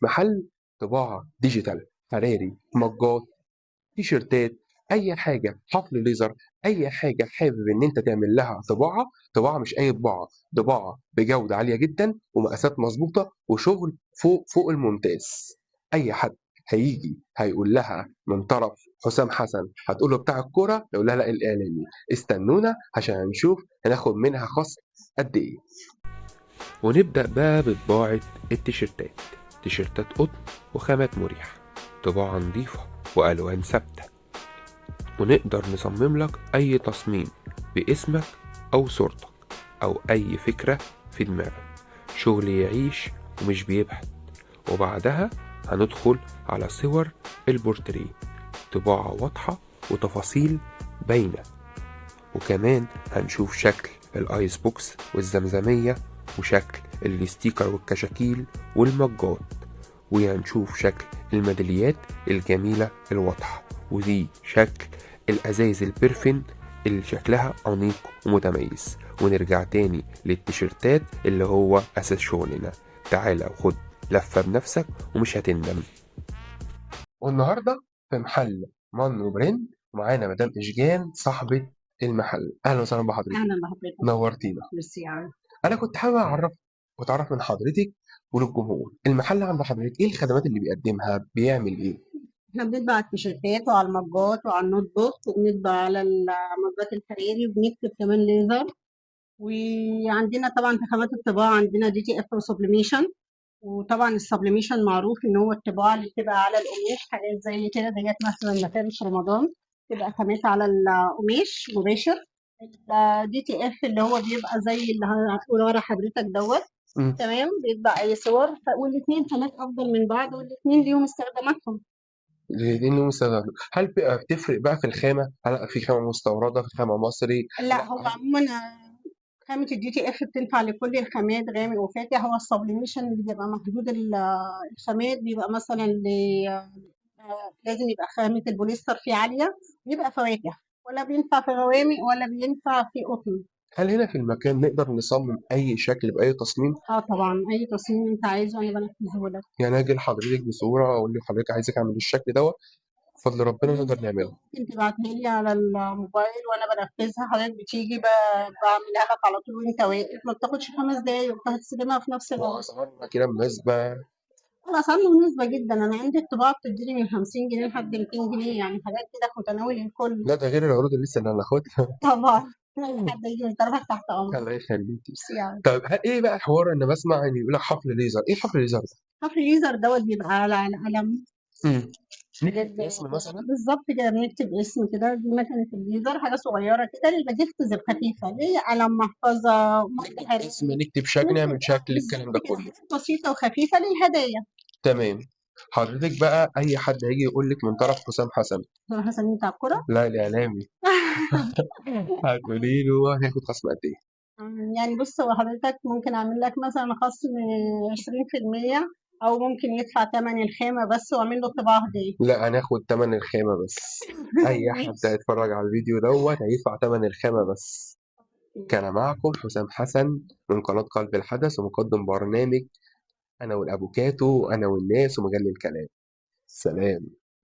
محل طباعة ديجيتال، حراري، مجات، تيشيرتات، أي حاجة، حفر ليزر، أي حاجة حابب إن أنت تعمل لها طباعة مش أي طباعة، طباعة بجودة عالية جدًا ومقاسات مضبوطة وشغل فوق الممتاز. أي حد هييجي هيقول لها من طرف حسام حسن، هتقول له بتاع الكورة، يقول لها لأ الإعلامي. استنونا عشان هنشوف هناخد منها خصم قد إيه. ونبدأ بقى بطباعة التيشيرتات. تيشيرتات قطن وخامات مريحة، طباعة نضيفة وألوان ثابتة، ونقدر نصمم لك أي تصميم باسمك أو صورتك أو أي فكرة في دماغك، شغل يعيش ومش بيبهت. وبعدها هندخل على صور البورتريه، طباعة واضحة وتفاصيل باينة. وكمان هنشوف شكل الايس بوكس والزمزمية وشكل الستيكر والكشاكيل والمجات، وهنشوف شكل الميداليات الجميلة الواضحة، ودي شكل الأزايز البرفن اللي شكلها أنيق ومتميز. ونرجع تاني للتيشيرتات اللي هو أساس شغلنا. تعالى وخد لفة بنفسك ومش هتندم. والنهاردة في محل مانو برين ومعانا مدام إشجان صاحبة المحل. أهلا وسهلا بحضرتك. أهلا بحضرتك. نورتينا. ميرسي أوي. أنا كنت حابب أتعرف من حضرتك وللجمهور، المحل عند حضرتك إيه الخدمات اللي بيقدمها، بيعمل إيه؟ احنا بنطبع على التيشيرتات وعلى المجات وعلى النوت بوك، وبنطبع على المجات الحراري، وبنكتب كمان ليزر. وعندنا طبعا في خامات الطباعة عندنا دي تي اف وسبليميشن. وطبعا السبليميشن معروف ان هو الطباعة اللي بتبقى على القماش، حاجات زي كده ديت مثلا مفارش رمضان، تبقى خامات على القماش مباشر. الدي تي اف اللي هو بيبقى زي اللي هقول ورا حضرتك دوت. مم. تمام، بيطبع اي صور، والاثنين خامات افضل من بعض، والاثنين ليهم استخداماتهم. لأنه مستخدم. هل بتفرق بقى في الخامة؟ هل في خامة مستوردة، في خامة مصري؟ لا، هو عموما خامة الدي تي اف بتنفع لكل الخامات، غامق وفاتح. هو السبليميشن اللي بيبقى محدود الخامات بيبقى مثلا لازم يبقى خامة البوليستر فيه عالية، بيبقى فواتح، ولا بينفع في غوامق ولا بينفع في قطن. هل هنا في المكان نقدر نصمم أي شكل بأي تصميم؟ اه طبعا، اي تصميم انت عايزه انا بنفذه لك. يعني أجي لحضرتك بصورة أقول لحضرتك عايزك أعمل الشكل دوت، بفضل ربنا نقدر نعمله. ممكن تبعتها لي على الموبايل وانا بنفذها، حضرتك بتيجي بعملها لك على طول وانت واقف، ما بتاخدش 5 دقايق وبتستلمها في نفس الوقت. وأسعارنا كده مناسبة؟ الأسعار مناسبة جدا، أنا عندي الطباعة بتديني من 50 جنيه لحد 200 جنيه، يعني حاجات كده في متناول الكل. لا ده غير العروض اللي لسه اللي هناخدها. طبعا أي حد يجي من طرفك تحت أمرك. الله يخليكي. ميرسي يعني. طيب هل إيه بقى حوار إن بسمع إن يقول لك حفر ليزر؟ إيه حفر ليزر ده؟ حفر الليزر دوت بيبقى على قلم. امم نكتب بجد- اسم مثلا؟ بالظبط كده، بنكتب اسم كده، دي مكنة الليزر، حاجة صغيرة كده اللي بتفتز الخفيفة، دي قلم، محفظة، مصل نكتب اسم، حراري. نكتب شكل، نعمل شكل، الكلام بالظبط ده كده، كله. حاجات بسيطة وخفيفة للهدايا. تمام. حضرتك بقى أي حد هيجي يقول لك من طرف حسام حسن، دكتور حسن بتاع الكرة. لا الإعلامي، هتقولي له هياخد خصم قد إيه؟ يعني بص، هو حضرتك ممكن أعمل لك مثلا خصم 20%، أو ممكن يدفع تمن الخامة بس وأعمل له طباعة هدية. لا هناخد تمن الخامة بس. أي حد ماشي. هيتفرج على الفيديو دوت هيدفع تمن الخامة بس. كان معكم حسام حسن من قناة قلب الحدث ومقدم برنامج أنا والأفوكاتو وأنا والناس ومجال الكلام. سلام.